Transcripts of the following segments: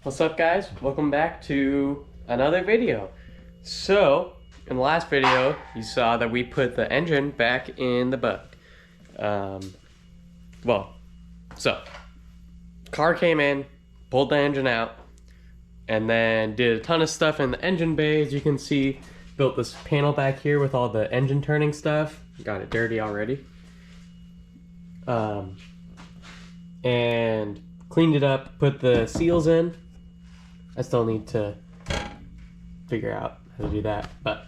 What's up, guys? Welcome back to another video. So in the last video you saw that we put the engine back in the bug. Car came in, pulled the engine out, and then did a ton of stuff in the engine bay. As you can see, built this panel back here with all the engine turning stuff. Got it dirty already. And cleaned it up, put the seals in. I still need to figure out how to do that, but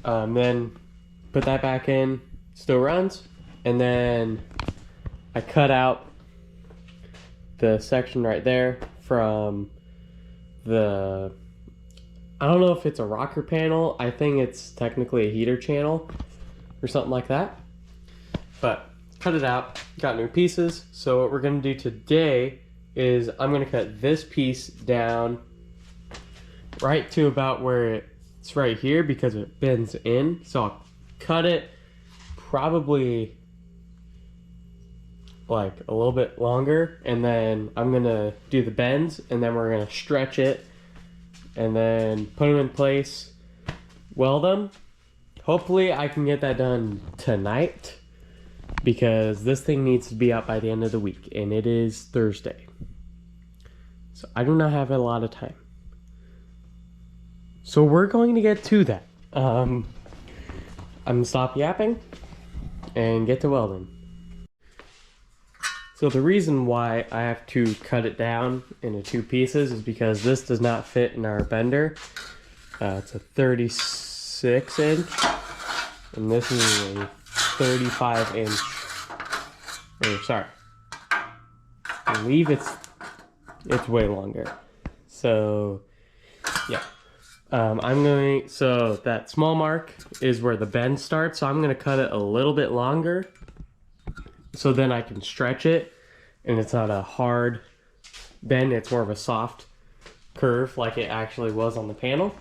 then put that back in, still runs, and then I cut out the section right there from the, I don't know if it's a rocker panel, I think it's technically a heater channel or something like that, but cut it out, got new pieces. So what we're gonna do today is I'm gonna cut this piece down right to about where it's right here because it bends in. So I'll cut it probably like a little bit longer, and then I'm gonna do the bends, and then we're gonna stretch it and then put them in place, weld them. Hopefully I can get that done tonight because this thing needs to be out by the end of the week, and it is Thursday. So I do not have a lot of time. So we're going to get to that. I'm gonna stop yapping and get to welding. So the reason why I have to cut it down into two pieces is because this does not fit in our bender. It's a 36 inch, and this is a 35 inch, or sorry, I believe it's way longer. So yeah, so that small mark is where the bend starts, so I'm gonna cut it a little bit longer so then I can stretch it, and it's not a hard bend, it's more of a soft curve like it actually was on the panel.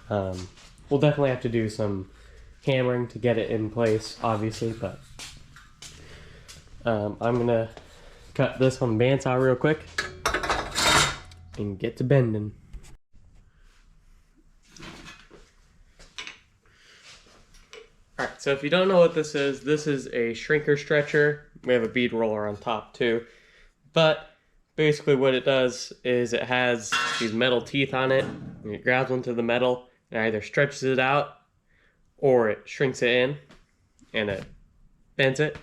We'll definitely have to do some hammering to get it in place, obviously, but I'm gonna cut this on the bandsaw real quick and get to bending. Alright, so if you don't know what this is a shrinker stretcher. We have a bead roller on top too. But basically what it does is it has these metal teeth on it, and it grabs onto the metal and either stretches it out or it shrinks it in and it bends it.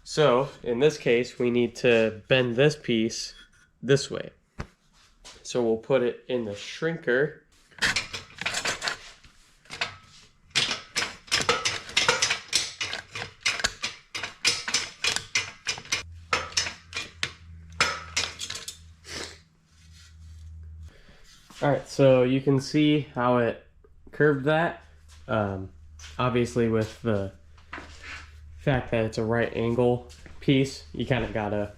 So in this case we need to bend this piece this way. So we'll put it in the shrinker. Alright, so you can see how it curved that. Obviously with the fact that it's a right angle piece, you kind of gotta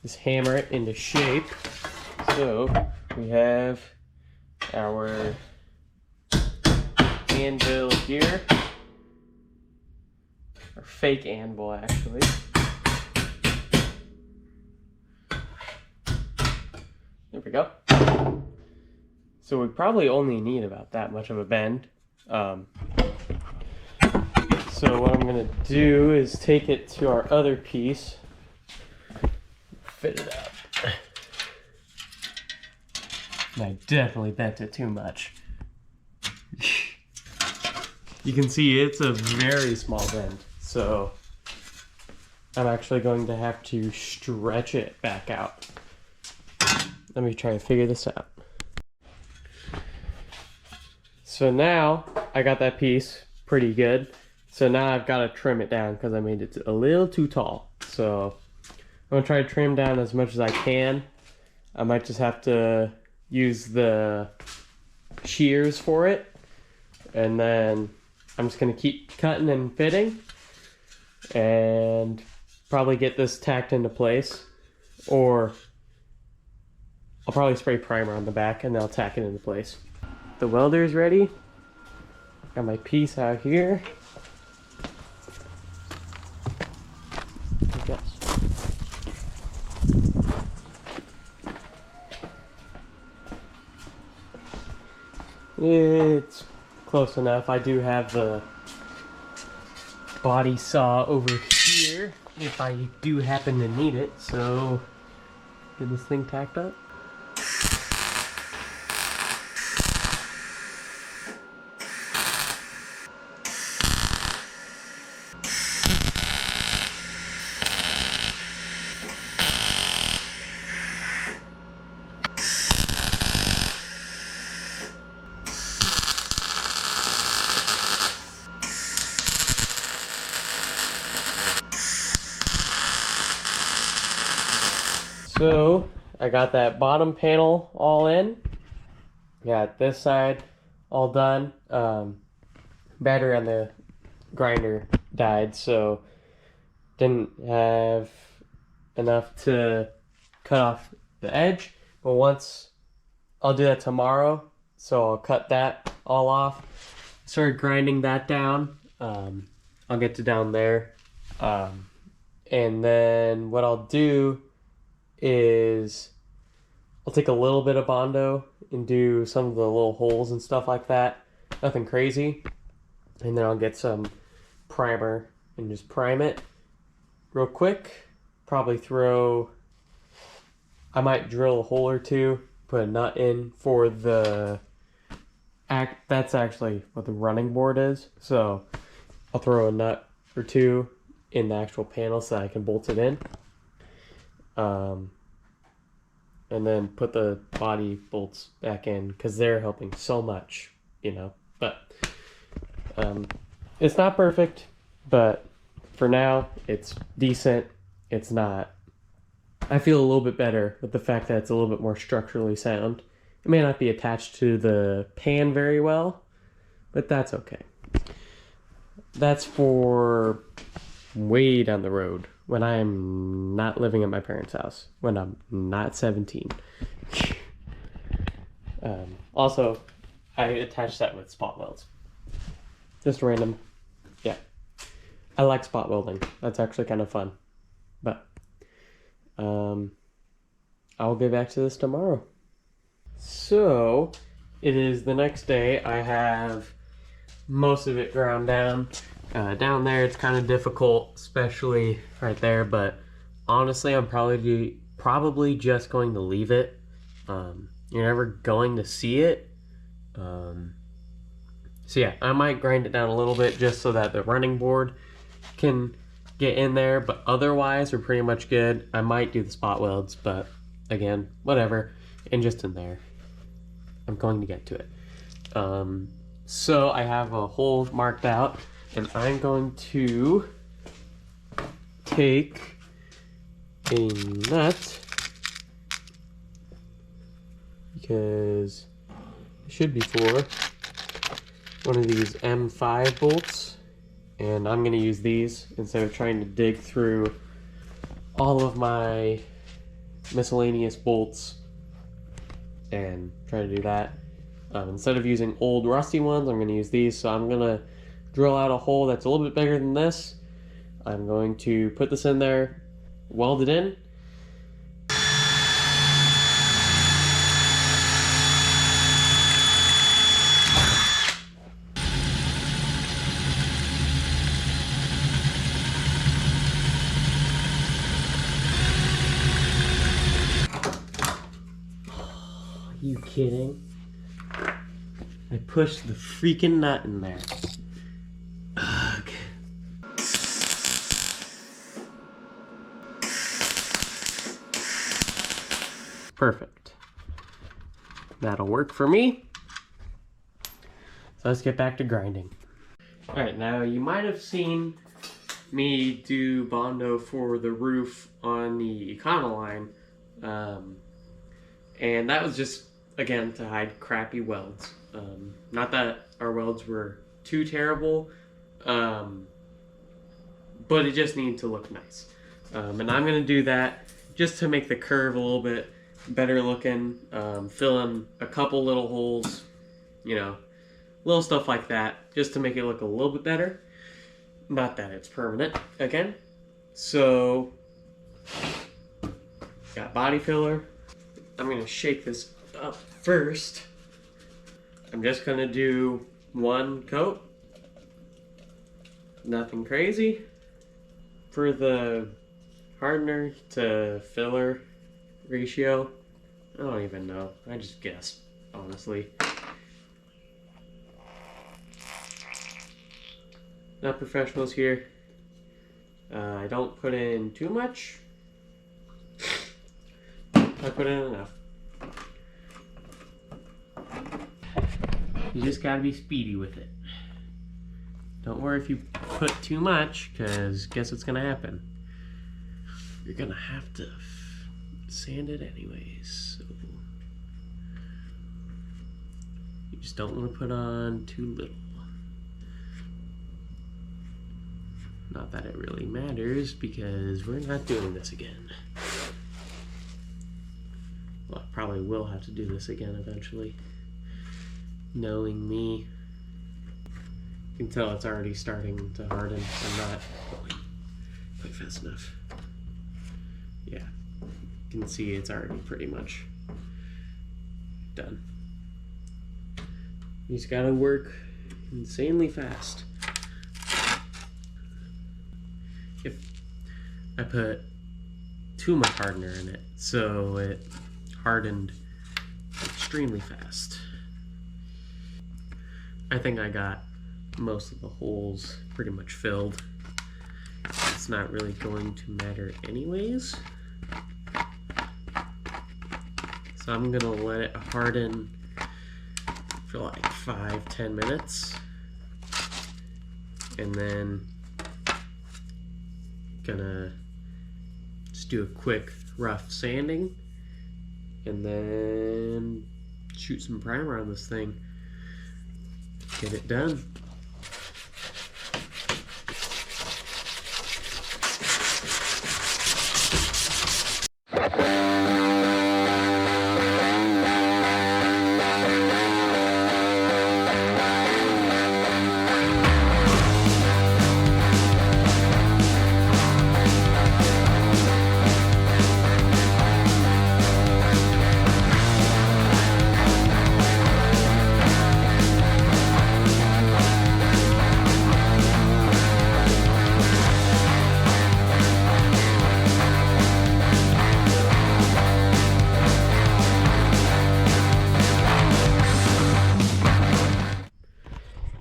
just hammer it into shape. So we have our anvil here, or fake anvil actually. There we go. So we probably only need about that much of a bend. So what I'm gonna do is take it to our other piece, fit it up. And I definitely bent it too much. You can see it's a very small bend, so I'm actually going to have to stretch it back out. Let me try to figure this out. So now I got that piece pretty good. So now I've got to trim it down because I made it a little too tall. So I'm gonna try to trim down as much as I can. I might just have to use the shears for it, and then I'm just gonna keep cutting and fitting and probably get this tacked into place, or I'll probably spray primer on the back and then I'll tack it into place. The welder's ready. Got my piece out here. It's close enough. I do have the body saw over here if I do happen to need it. So, get this thing tacked up. So, I got that bottom panel all in. Got this side all done. Battery on the grinder died, so didn't have enough to cut off the edge. But once, I'll do that tomorrow, so I'll cut that all off. Started grinding that down. I'll get to down there. And then what I'll do is I'll take a little bit of Bondo and do some of the little holes and stuff like that. Nothing crazy. And then I'll get some primer and just prime it real quick. Probably I might drill a hole or two, put a nut in for the that's actually what the running board is. So I'll throw a nut or two in the actual panel so I can bolt it in. And then put the body bolts back in because they're helping so much, you know. But it's not perfect, but for now it's decent. It's not. I feel a little bit better with the fact that it's a little bit more structurally sound. It may not be attached to the pan very well, but that's okay. That's for way down the road when I'm not living at my parents' house, when I'm not 17. Also, I attached that with spot welds. Just random. Yeah. I like spot welding. That's actually kind of fun. But I'll get back to this tomorrow. So, it is the next day. I have most of it ground down. Down there it's kind of difficult, especially right there, but honestly I'm probably just going to leave it. You're never going to see it. So yeah, I might grind it down a little bit just so that the running board can get in there, but otherwise we're pretty much good. I might do the spot welds, but again, whatever. And just in there, I'm going to get to it. So I have a hole marked out, and I'm going to take a nut, because it should be for one of these M5 bolts, and I'm going to use these instead of trying to dig through all of my miscellaneous bolts and try to do that. Instead of using old rusty ones, I'm going to use these. So I'm going to drill out a hole that's a little bit bigger than this. I'm going to put this in there, weld it in. Are you kidding? I pushed the freaking nut in there. Ugh. Perfect. That'll work for me. So let's get back to grinding. Alright, now you might have seen me do Bondo for the roof on the Econoline. And that was just, again, to hide crappy welds. Not that our welds were too terrible, but it just needed to look nice. And I'm going to do that just to make the curve a little bit better looking, fill in a couple little holes, you know, little stuff like that, just to make it look a little bit better. Not that it's permanent, again. So, got body filler. I'm going to shake this up first. I'm just gonna do one coat. Nothing crazy. For the hardener to filler ratio, I don't even know. I just guessed, honestly. Not professionals here. I don't put in too much. I put in enough. You just gotta be speedy with it. Don't worry if you put too much, because guess what's gonna happen? You're gonna have to sand it anyways. So you just don't want to put on too little. Not that it really matters, because we're not doing this again. Well, I probably will have to do this again eventually. Knowing me. You can tell it's already starting to harden. I'm not going quite fast enough. Yeah, you can see it's already pretty much done. You just gotta work insanely fast. If I put too much hardener in it, so it hardened extremely fast. I think I got most of the holes pretty much filled. It's not really going to matter anyways. So I'm gonna let it harden for like 5-10 minutes. And then gonna just do a quick rough sanding and then shoot some primer on this thing. Get it done.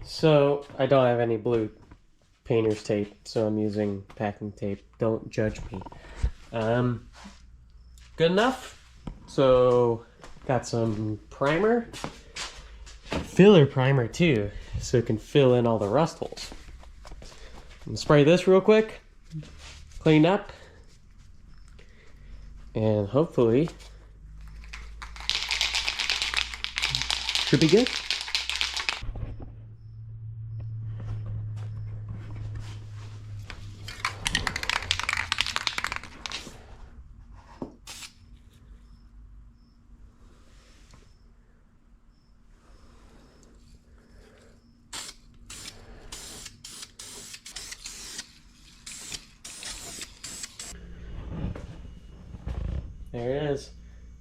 So I don't have any blue painter's tape, so I'm using packing tape. Don't judge me. Good enough. So got some primer, filler primer too, so it can fill in all the rust holes. I'm gonna spray this real quick, clean up, and hopefully should be good. There it is.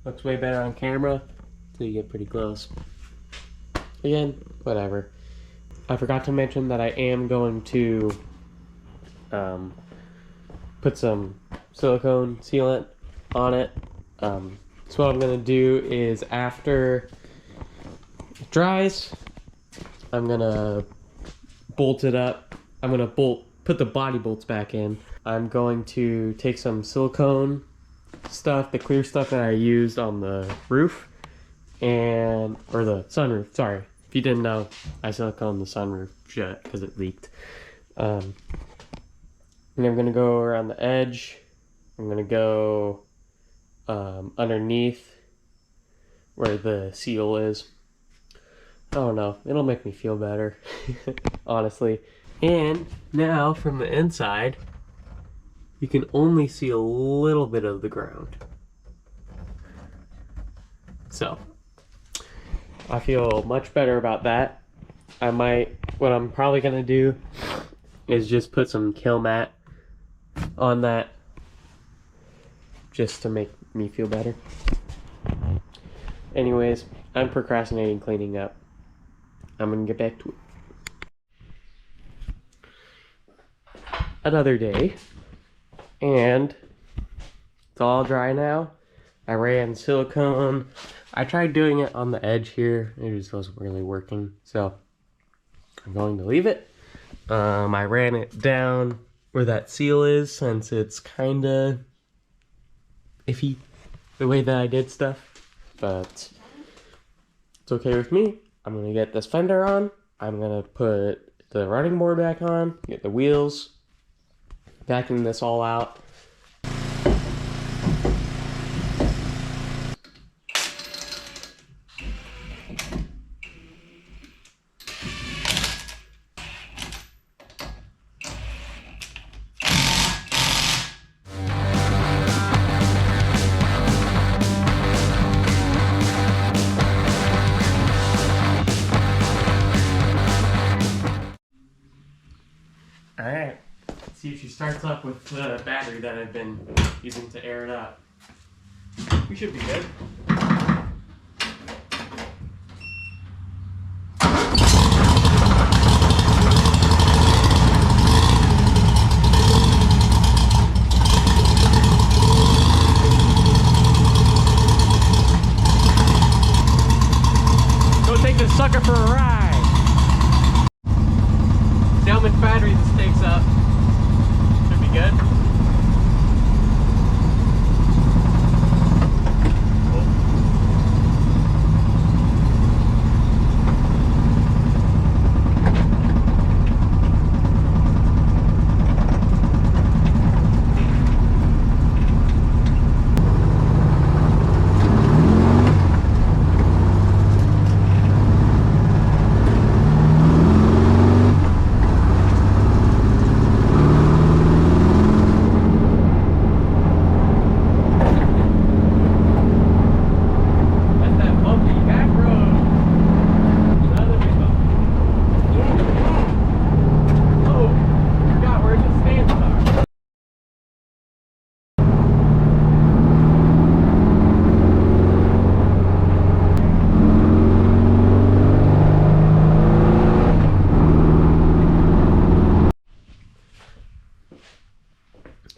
Looks way better on camera until you get pretty close. Again, whatever. I forgot to mention that I am going to put some silicone sealant on it. So what I'm going to do is after it dries, I'm going to bolt it up. I'm going to put the body bolts back in. I'm going to take some silicone stuff, the clear stuff that I used on the roof or the sunroof, sorry. If you didn't know, I siliconed the sunroof shut because it leaked. And I'm gonna go around the edge. I'm gonna go underneath where the seal is. I don't know, it'll make me feel better, honestly. And now from the inside, you can only see a little bit of the ground. So, I feel much better about that. What I'm probably gonna do is just put some kill mat on that just to make me feel better. Anyways, I'm procrastinating cleaning up. I'm gonna get back to it. Another day, and it's all dry now. I ran silicone. I tried doing it on the edge here. It just wasn't really working, so I'm going to leave it. I ran it down where that seal is, since it's kind of iffy the way that I did stuff, but it's okay with me. I'm gonna get this fender on. I'm gonna put the running board back on, get the wheels, vacuum this all out. Alright, let's see if she starts up with the battery that I've been using to air it up. We should be good. Go take this sucker for a ride! See how much battery this takes up. Should be good.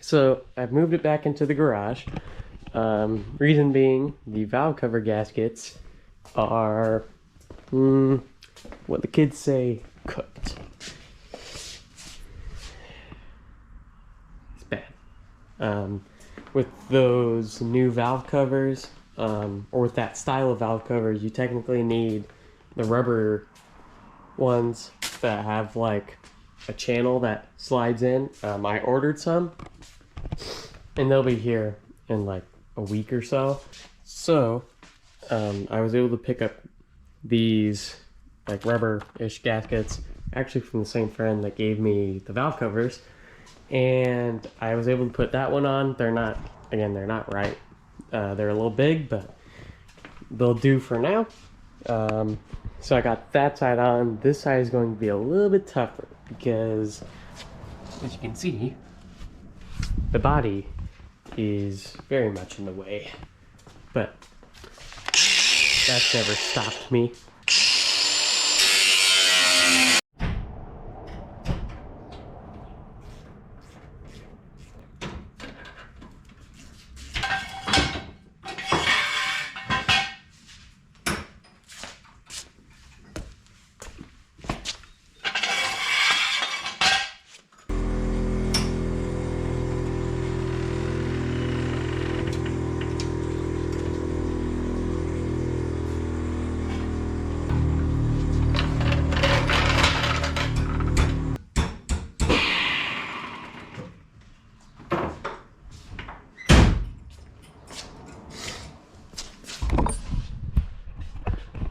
So I've moved it back into the garage. Reason being, the valve cover gaskets are, what the kids say, cooked. It's bad. With those new valve covers, or with that style of valve covers, you technically need the rubber ones that have like a channel that slides in. I ordered some, and they'll be here in like a week or so. So I was able to pick up these like rubber-ish gaskets, actually from the same friend that gave me the valve covers, and I was able to put that one on. They're not, again, they're not right. They're a little big, but they'll do for now. So I got that side on. This side is going to be a little bit tougher because, as you can see, the body is very much in the way, but that's never stopped me.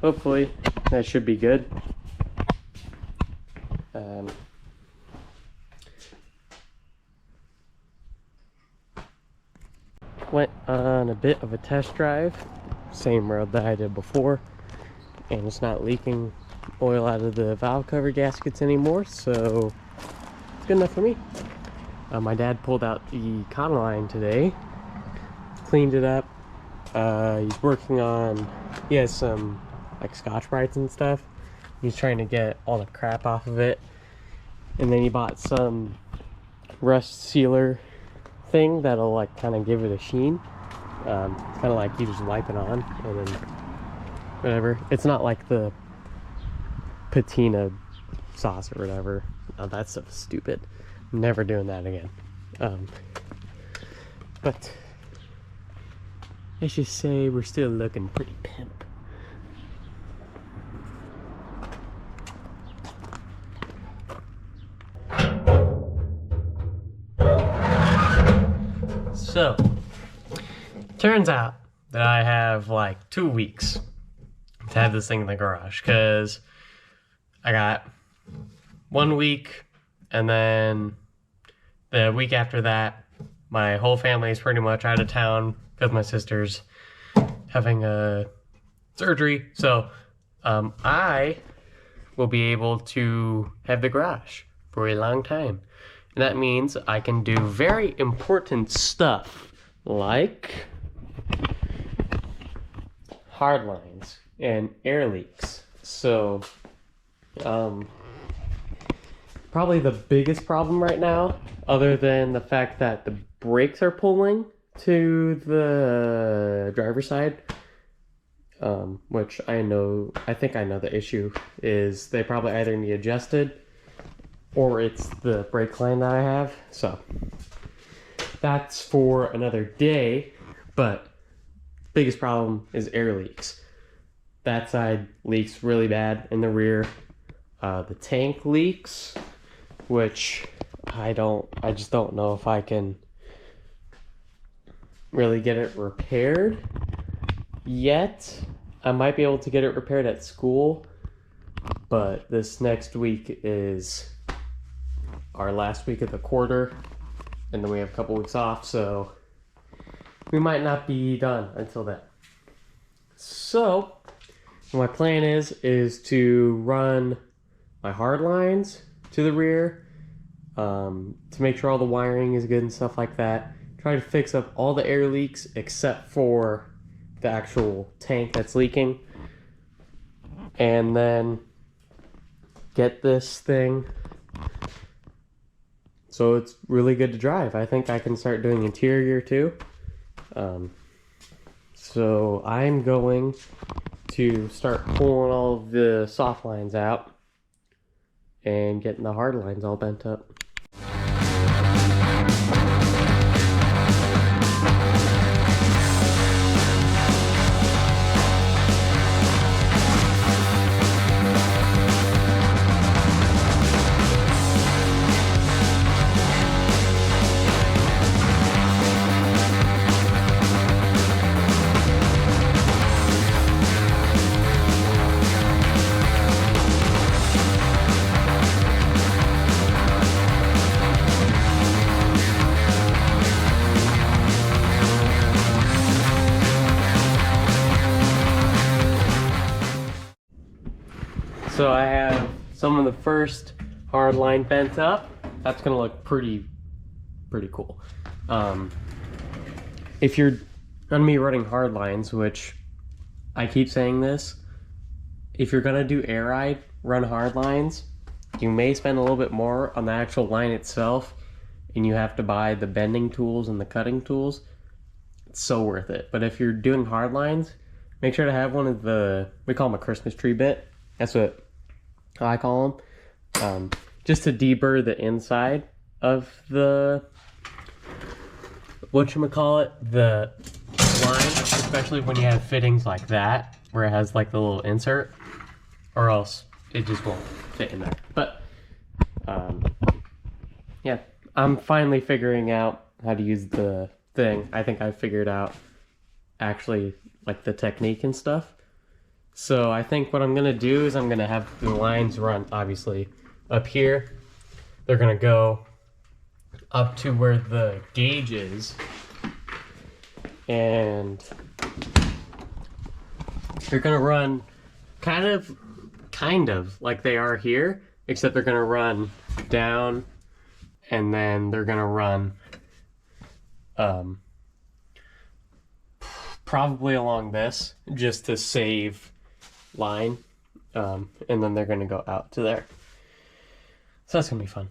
Hopefully that should be good. Went on a bit of a test drive, same road that I did before, and it's not leaking oil out of the valve cover gaskets anymore, so it's good enough for me. My dad pulled out the cotton line today, cleaned it up. He's working on, he has some like Scotch-Brites and stuff He's trying to get all the crap off of it. And then he bought some rust sealer thing that'll like kind of give it a sheen. Kind of like you just wipe it on and then whatever. It's not like the patina sauce or whatever. Oh, that stuff is stupid. I'm never doing that again. But let's just say we're still looking pretty pimp. So, turns out that I have like 2 weeks to have this thing in the garage, because I got 1 week, and then the week after that, my whole family is pretty much out of town because my sister's having a surgery. So I will be able to have the garage for a long time. And that means I can do very important stuff like hard lines and air leaks. So probably the biggest problem right now, other than the fact that the brakes are pulling to the driver's side, which I think I know the issue is they probably either need adjusted or it's the brake line that I have. So that's for another day, but biggest problem is air leaks. That side leaks really bad in the rear. The tank leaks, which I just don't know if I can really get it repaired yet. I might be able to get it repaired at school, but this next week is our last week of the quarter, and then we have a couple weeks off, so we might not be done until then. So my plan is to run my hard lines to the rear, to make sure all the wiring is good and stuff like that. Try to fix up all the air leaks except for the actual tank that's leaking, and then get this thing so it's really good to drive. I think I can start doing interior too. So I'm going to start pulling all of the soft lines out and getting the hard lines all bent up. So I have some of the first hard line bent up. That's gonna look pretty cool. If you're gonna be running hard lines, which I keep saying this, if you're gonna do air ride, run hard lines, you may spend a little bit more on the actual line itself, and you have to buy the bending tools and the cutting tools. It's so worth it. But if you're doing hard lines, make sure to have one of the, we call them a Christmas tree bit. That's what I call them. Just to deburr the inside of the, whatchamacallit, the line, especially when you have fittings like that, where it has like the little insert, or else it just won't fit in there. But, yeah, I'm finally figuring out how to use the thing. I think I figured out actually like the technique and stuff. So I think what I'm gonna do is I'm gonna have the lines run obviously up here. They're gonna go up to where the gauge is, and they're gonna run kind of like they are here, except they're gonna run down, and then they're gonna run probably along this, just to save line and then they're gonna go out to there. So that's gonna be fun.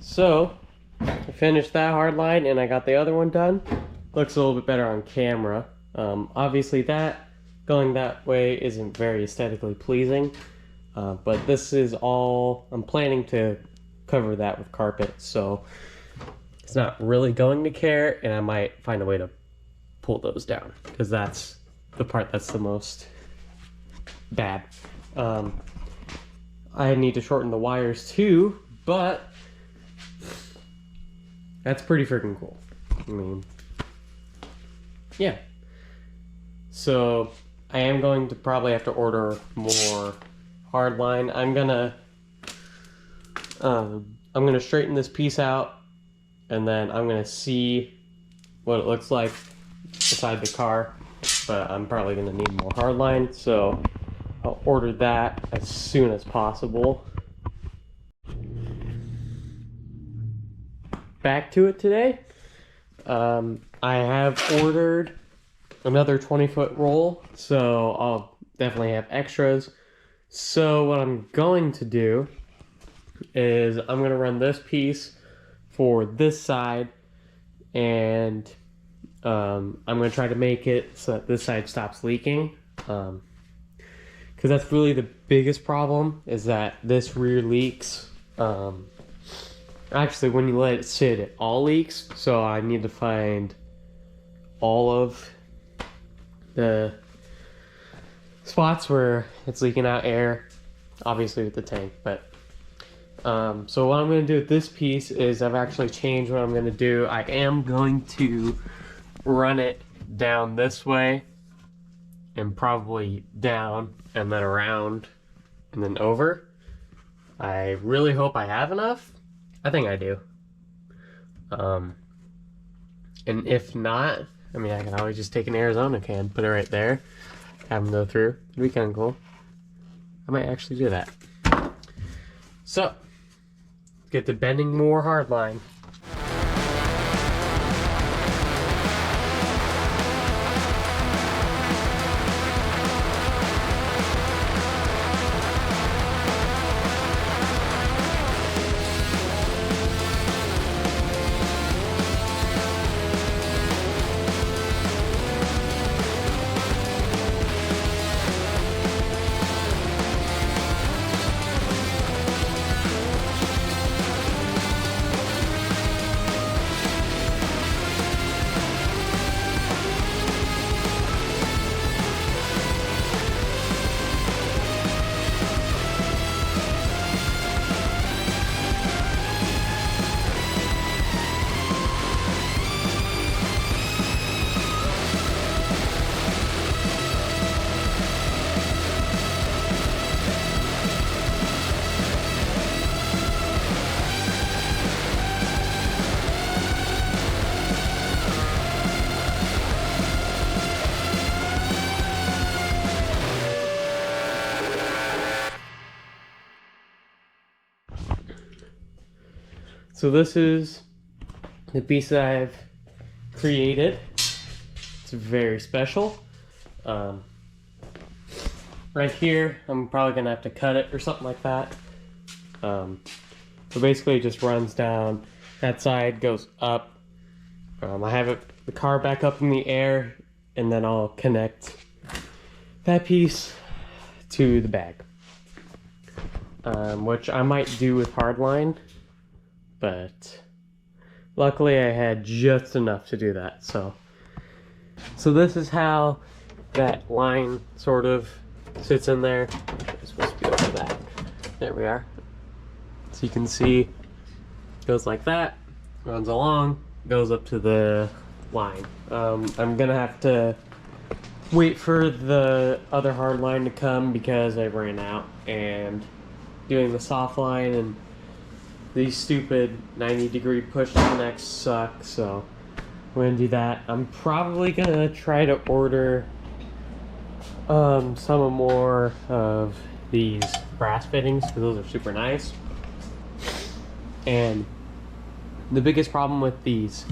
So, I finished that hard line and I got the other one done. Looks a little bit better on camera. Obviously that, going that way isn't very aesthetically pleasing. But this is all, I'm planning to cover that with carpet, so it's not really going to care, and I might find a way to pull those down, because that's the part that's the most bad. I need to shorten the wires too, but that's pretty freaking cool. I mean, yeah. So I am going to probably have to order more hardline. I'm gonna straighten this piece out, and then I'm gonna see what it looks like beside the car. But I'm probably gonna need more hardline, so I'll order that as soon as possible. Back to it today. I have ordered another 20-foot roll, so I'll definitely have extras. So what I'm going to do is I'm going to run this piece for this side, and I'm going to try to make it so that this side stops leaking, because that's really the biggest problem, is that this rear leaks. Actually, when you let it sit, it all leaks, so I need to find all of the spots where it's leaking out air, obviously with the tank. But so what I'm going to do with this piece is I've actually changed what I'm going to do. I am going to run it down this way, and probably down, and then around, and then over. I really hope I have enough. I think I do. And if not, I mean, I can always just take an Arizona can, put it right there, have them go through. It'd be kind of cool. I might actually do that. So, get to bending more hardline. So this is the piece that I've created. It's very special. Right here, I'm probably gonna have to cut it or something like that. So basically it just runs down, that side goes up. I have the car back up in the air, and then I'll connect that piece to the bag, which I might do with hardline, but luckily I had just enough to do that. So this is how that line sort of sits in there. It's supposed to be over that. There we are. So you can see, goes like that, runs along, goes up to the line. I'm gonna have to wait for the other hard line to come because I ran out, and doing the soft line and these stupid 90-degree push disconnects suck, so we're gonna do that. I'm probably gonna try to order some more of these brass fittings because those are super nice. And the biggest problem with these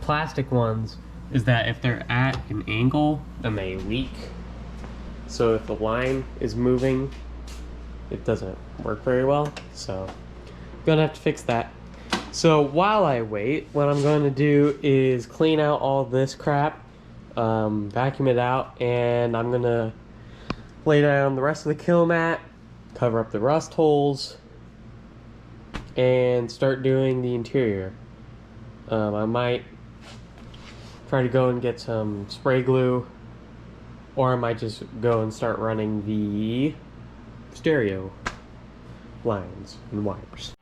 plastic ones is that if they're at an angle, then they leak. So if the line is moving, it doesn't work very well. So I'm gonna have to fix that. So while I wait, what I'm going to do is clean out all this crap, vacuum it out, and I'm gonna lay down the rest of the kill mat, cover up the rust holes, and start doing the interior. I might try to go and get some spray glue, or I might just go and start running the stereo lines and wires.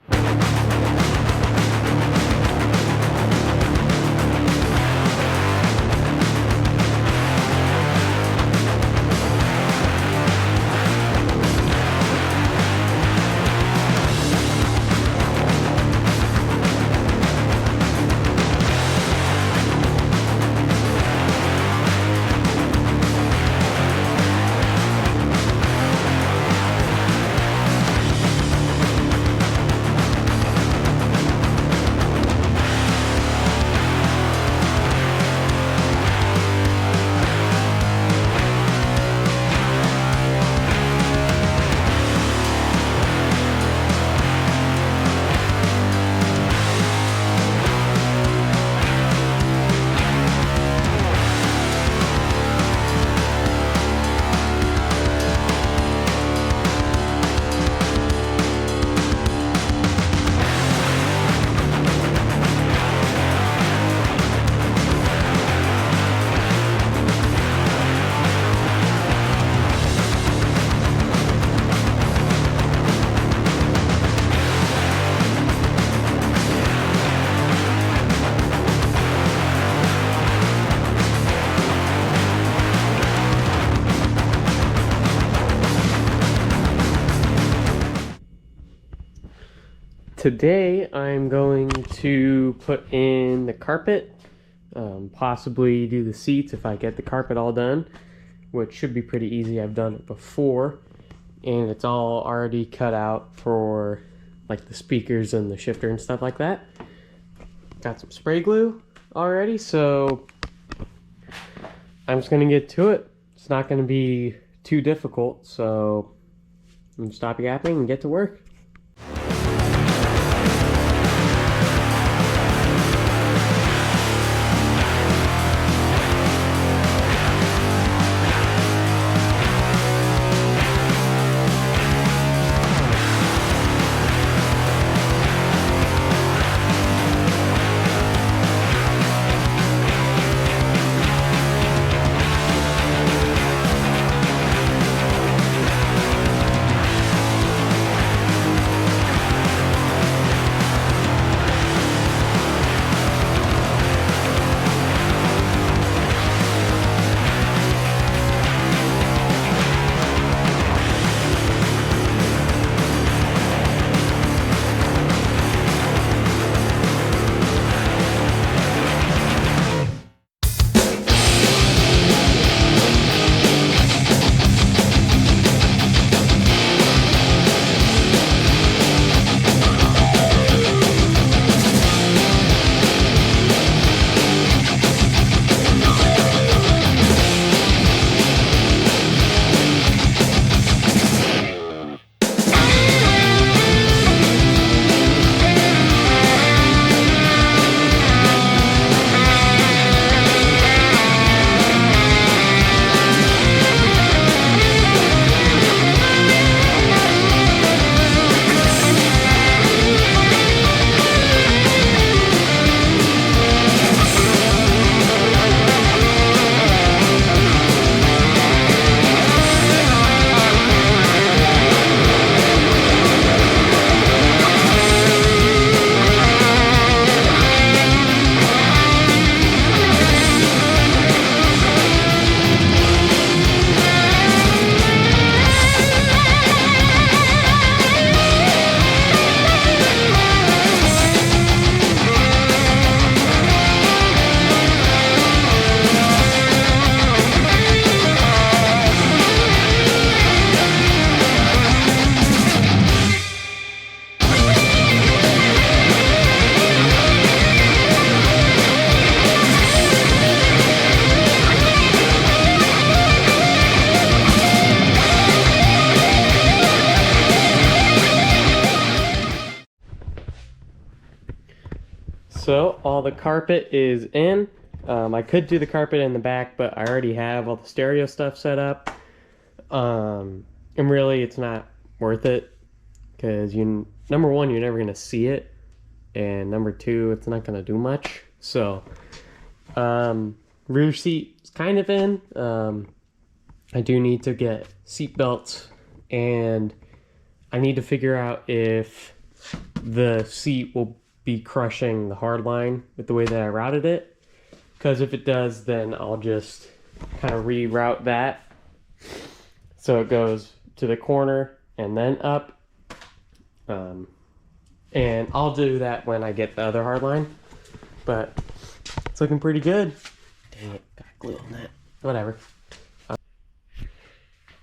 Today I'm going to put in the carpet, possibly do the seats if I get the carpet all done, which should be pretty easy. I've done it before, and it's all already cut out for like the speakers and the shifter and stuff like that. Got some spray glue already, so I'm just gonna get to it. It's not gonna be too difficult, so I'm gonna stop yapping and get to work. now all the carpet is in. I could do the carpet in the back, but I already have all the stereo stuff set up. And really it's not worth it because number one, you're never gonna see it, and number two, it's not gonna do much. So rear seat is kind of in. I do need to get seat belts, and I need to figure out if the seat will be crushing the hard line with the way that I routed it. Because if it does, then I'll just kind of reroute that so it goes to the corner and then up. And I'll do that when I get the other hard line. But it's looking pretty good. Dang it, got glue on that. Whatever.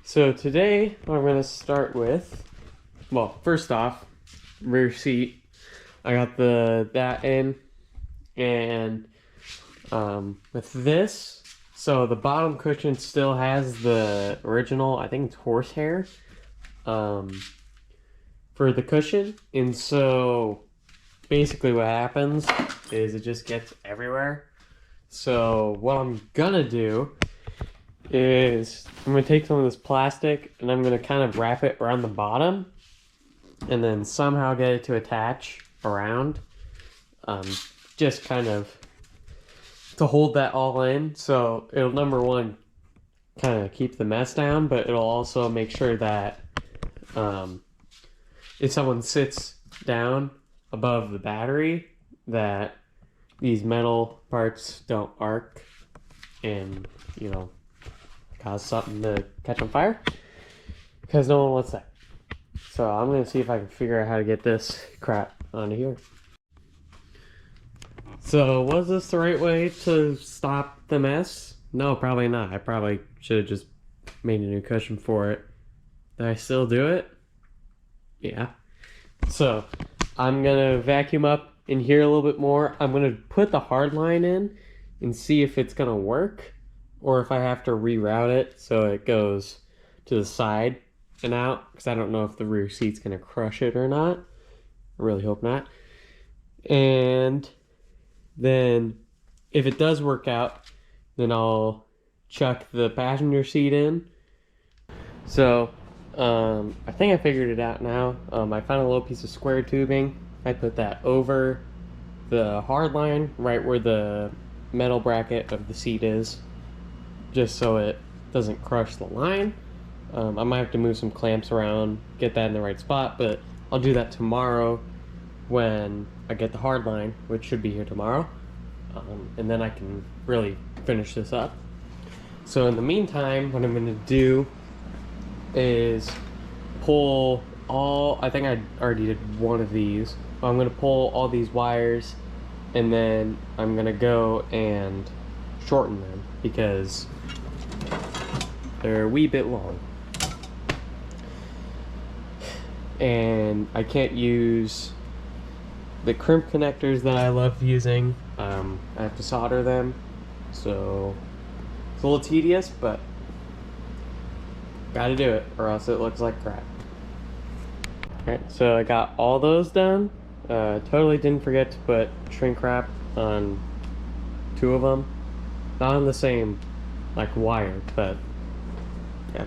So today, what I'm going to start with, well, first off, rear seat. I got that in, and with this, so the bottom cushion still has the original, I think it's horsehair, for the cushion. And so basically what happens is it just gets everywhere. So what I'm gonna do is I'm gonna take some of this plastic and I'm gonna kind of wrap it around the bottom and then somehow get it to attach around, just kind of to hold that all in. So it'll, number one, kind of keep the mess down, but it'll also make sure that if someone sits down above the battery, that these metal parts don't arc and, you know, cause something to catch on fire, because no one wants that. So I'm going to see if I can figure out how to get this crap onto here. So was this the right way to stop the mess? No, probably not. I probably should have just made a new cushion for it. Did I still do it? Yeah. So I'm going to vacuum up in here a little bit more. I'm going to put the hard line in and see if it's going to work, or if I have to reroute it so it goes to the side and out, because I don't know if the rear seat's going to crush it or not. I really hope not. And then if it does work out, then I'll chuck the passenger seat in. So I think I figured it out now. I found a little piece of square tubing. I put that over the hard line, right where the metal bracket of the seat is, just so it doesn't crush the line. I might have to move some clamps around, get that in the right spot, but I'll do that tomorrow when I get the hard line, which should be here tomorrow. And then I can really finish this up. So in the meantime, what I'm going to do is pull all, I think I already did one of these. I'm going to pull all these wires, and then I'm going to go and shorten them because they're a wee bit long. And I can't use the crimp connectors that I love using. I have to solder them, so it's a little tedious, but gotta do it or else it looks like crap. Alright, so I got all those done. Totally didn't forget to put shrink wrap on 2 of them. Not on the same like wire, but yeah.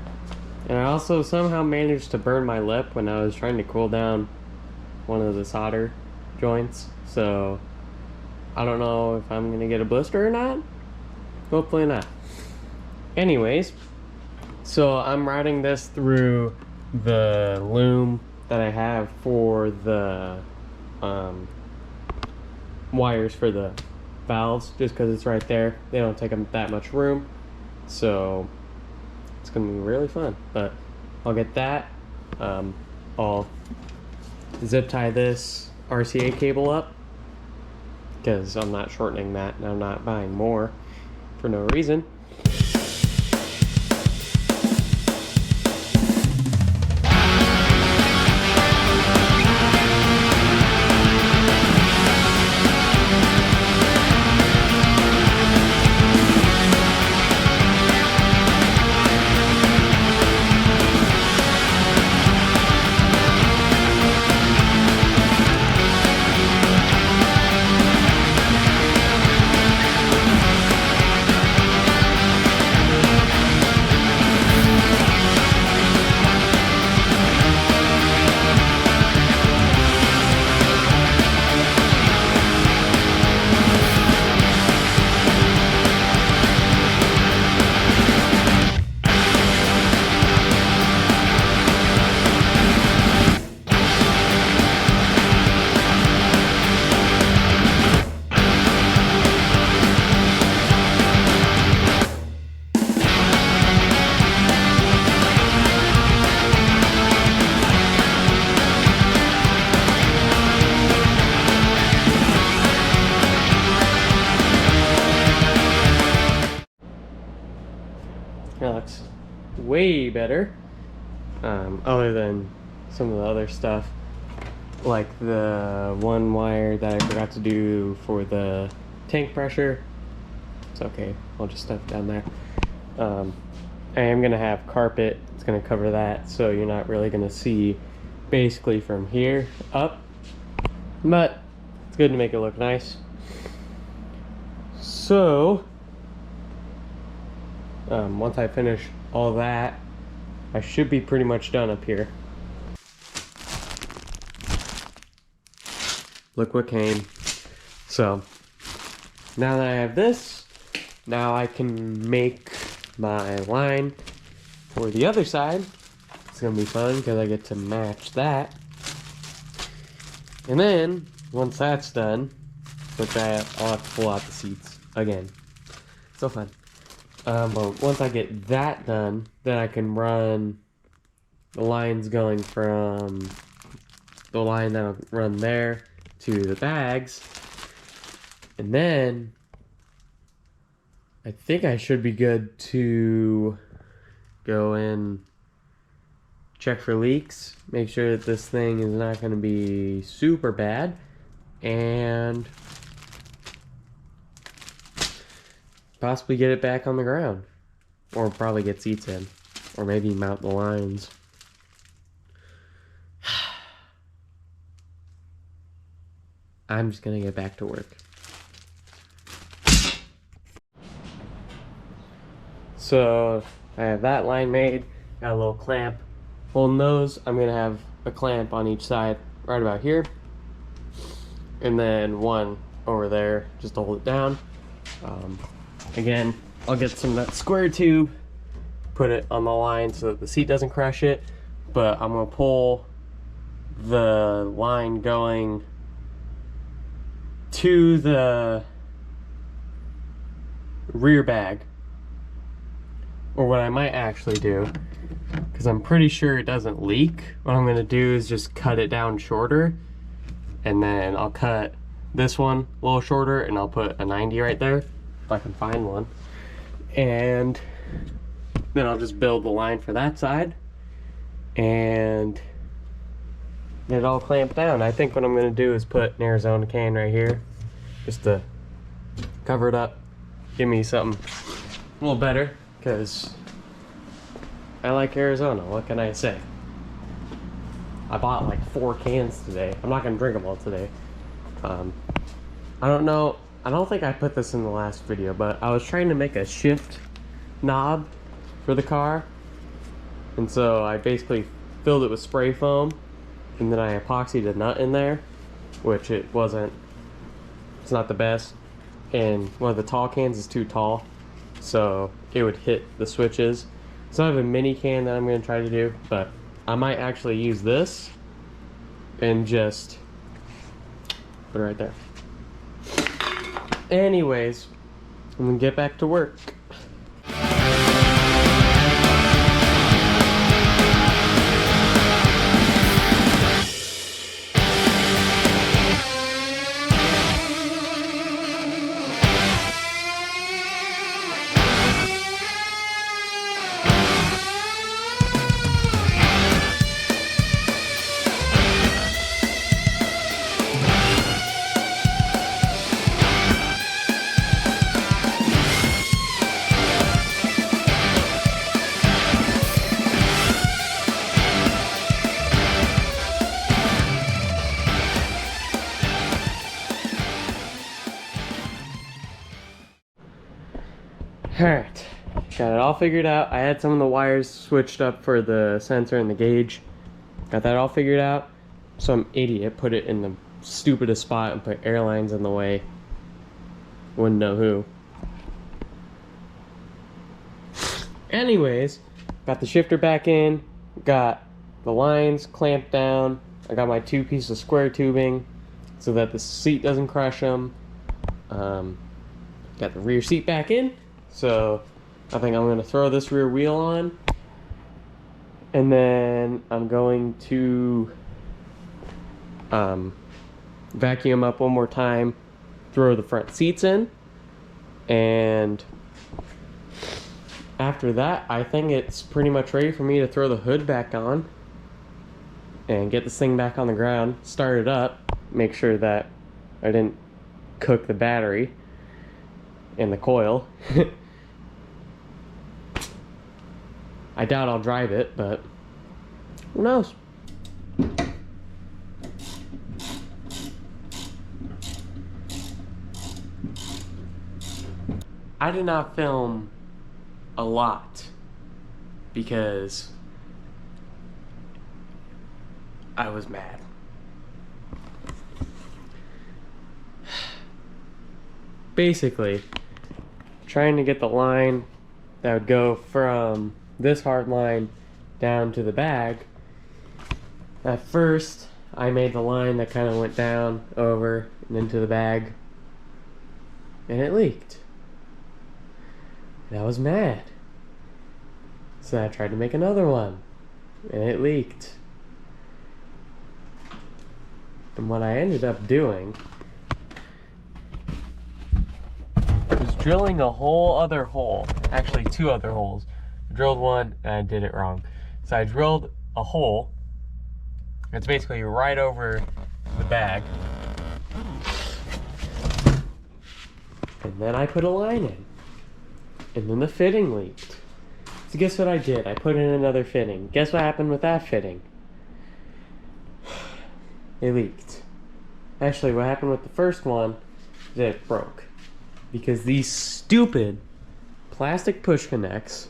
And I also somehow managed to burn my lip when I was trying to cool down one of the solder joints. So I don't know if I'm gonna get a blister or not. Hopefully not. Anyways, so I'm routing this through the loom that I have for the wires for the valves, just because it's right there. They don't take up that much room, so it's gonna be really fun. But I'll get that. I'll zip tie this RCA cable up because I'm not shortening that and I'm not buying more for no reason. That looks way better. Other than some of the other stuff, like the one wire that I forgot to do for the tank pressure. It's okay, I'll just stuff it down there. I am gonna have carpet, it's gonna cover that, so you're not really gonna see basically from here up, but it's good to make it look nice. So once I finish all that, I should be pretty much done up here. Look what came. So now that I have this, now I can make my line for the other side. It's gonna be fun because I get to match that. And then once that's done, with that, I'll have to pull out the seats again. So fun. But once I get that done, then I can run the lines going from the line that'll run there to the bags. And then I think I should be good to go and check for leaks, make sure that this thing is not going to be super bad, and possibly get it back on the ground, or probably get seats in, or maybe mount the lines. I'm just gonna get back to work. So I have that line made, got a little clamp holding those. I'm gonna have a clamp on each side right about here, and then one over there just to hold it down. Again, I'll get some of that square tube, put it on the line so that the seat doesn't crush it, but I'm gonna pull the line going to the rear bag. Or what I might actually do, because I'm pretty sure it doesn't leak, what I'm gonna do is just cut it down shorter, and then I'll cut this one a little shorter, and I'll put a 90 right there, if I can find one. And then I'll just build the line for that side, and get it all clamped down. I think what I'm gonna do is put an Arizona can right here, just to cover it up, give me something a little better, because I like Arizona, what can I say? I bought like 4 cans today. I'm not gonna drink them all today. I don't know, I don't think I put this in the last video, but I was trying to make a shift knob for the car, and so I basically filled it with spray foam, and then I epoxied a nut in there, which it's not the best, and one of the tall cans is too tall, so it would hit the switches. So I have a mini can that I'm going to try to do, but I might actually use this and just put it right there. Anyways, I'm going to get back to work. Alright, got it all figured out. I had some of the wires switched up for the sensor and the gauge. Got that all figured out. Some idiot put it in the stupidest spot and put airlines in the way. Wouldn't know who. Anyways, got the shifter back in, got the lines clamped down. I got my 2 pieces of square tubing so that the seat doesn't crush them. Got the rear seat back in. So I think I'm going to throw this rear wheel on, and then I'm going to vacuum up one more time, throw the front seats in, and after that, I think it's pretty much ready for me to throw the hood back on and get this thing back on the ground, start it up, make sure that I didn't cook the battery and the coil. I doubt I'll drive it, but who knows? I did not film a lot because I was mad. Basically, trying to get the line that would go from this hard line down to the bag. At first, I made the line that kind of went down, over, and into the bag, and it leaked. And I was mad. So I tried to make another one, and it leaked. And what I ended up doing was drilling a whole other hole, actually 2 other holes. I drilled one and I did it wrong. So I drilled a hole. It's basically right over the bag. And then I put a line in. And then the fitting leaked. So guess what I did? I put in another fitting. Guess what happened with that fitting? It leaked. Actually, what happened with the first one is that it broke. Because these stupid plastic push connects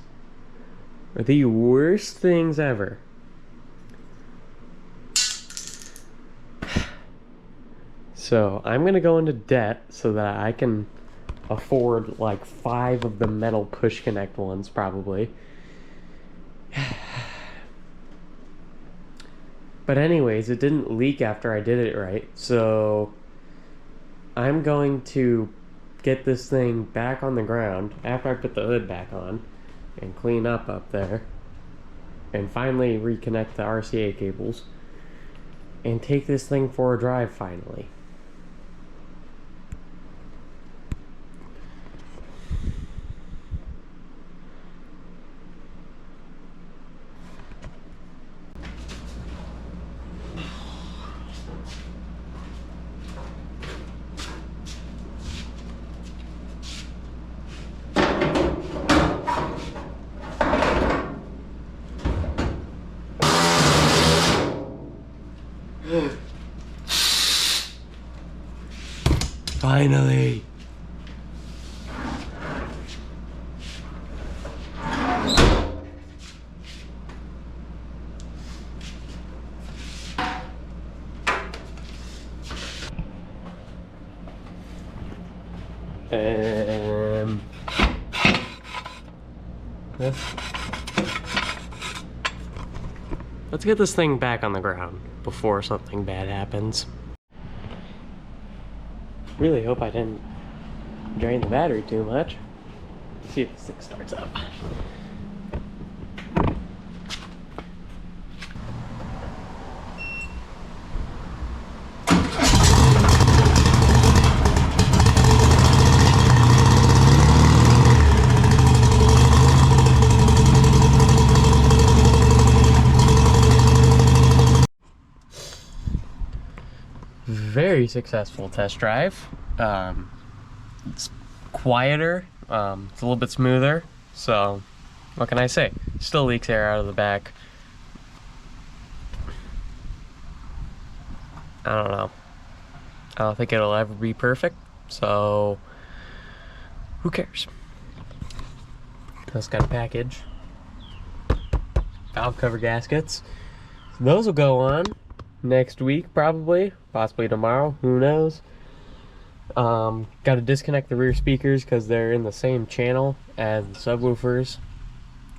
are the worst things ever. So I'm gonna go into debt so that I can afford like 5 of the metal push connect ones probably. But anyways, it didn't leak after I did it right, so I'm going to get this thing back on the ground after I put the hood back on and clean up there and finally reconnect the RCA cables and take this thing for a drive finally. Finally. Let's get this thing back on the ground before something bad happens. Really hope I didn't drain the battery too much. Let's see if this thing starts up. Very successful test drive. It's quieter, it's a little bit smoother, so what can I say? Still leaks air out of the back. I don't know. I don't think it'll ever be perfect, so who cares? Just got a package. Valve cover gaskets. Those will go on next week, probably, possibly tomorrow, who knows. Got to disconnect the rear speakers because they're in the same channel as the subwoofers,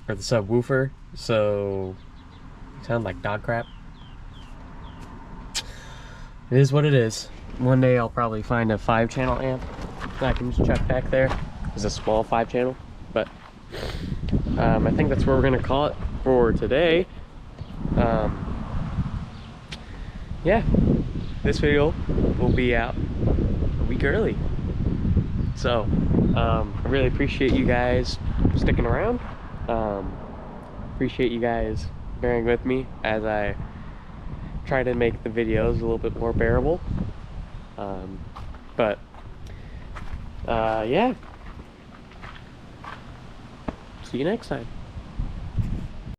or the subwoofer, so they sound like dog crap. It is what it is. One day I'll probably find a 5-channel amp that I can just chuck back there. It's a small 5-channel, but I think that's where we're gonna call it for today. Yeah, this video will be out a week early. So, I really appreciate you guys sticking around. Appreciate you guys bearing with me as I try to make the videos a little bit more bearable. Yeah. See you next time.